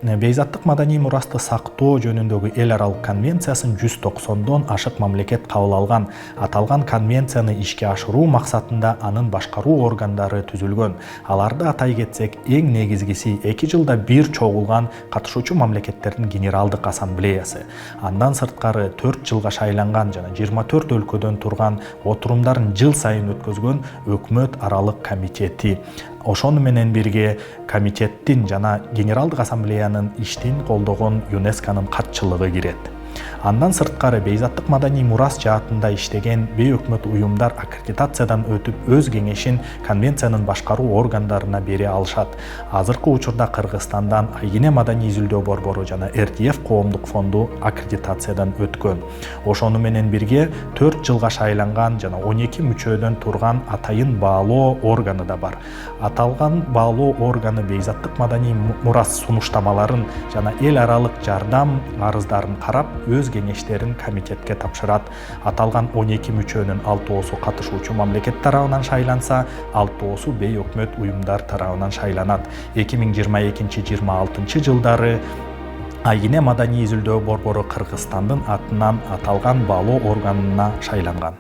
Бейзаттык маданий мурасты сактоо жөнүндөгү эл аралык конвенциясын 190дон ашык мамлекет кабыл алган. Аталган конвенцияны ишке ашыруу максатында анын башкаруу органдары түзүлгөн. Аларды атай кетсек, эң негизгиси 2 жылда бир чогулган катышуучу мамлекеттердин генералдык ассамблеясы. Андан сырткары 4 жылга шайланган жана 24 өлкөдөн турган отурумдарын жыл сайын өткөзгөн өкмөт аралык комитети. Ошону менен бирге комитеттин жана Генералдык ассамблеянын иштин колдогон ЮНЕСКОнун катчылыгы кирет. Андан сырткары бейзаттык маданий мурас жаатында иштеген бейөкмөт уюмдар аккредитациядан өтүп өз кеңешин конвенциянын башкаруу органдарына бере алышат. Азыркы учурда Кыргызстандан Айгине маданий изилдөө борбору жана РТФ коомдук фонду аккредитациядан өткөн. Ошону менен бирге 4 жылга шайланган жана 12 мүчөдөн турган атайын баалоо органы да бар. Аталган баалоо органы бейзаттык маданий мурас сунуштамаларын жана эл аралык жардам арыздарын карап, өз кеңештерин комитетке тапшырат. Аталган 12 мүчөнүн 6оосу катышуучу мамлекет тарабынан шайланса, 6оосу бейөкмөт уюмдар тарабынан шайланат. 2022-26 жылдары Айгине маданий изилдөө борбору Кыргызстандын атынан аталган баалоо органына шайланган.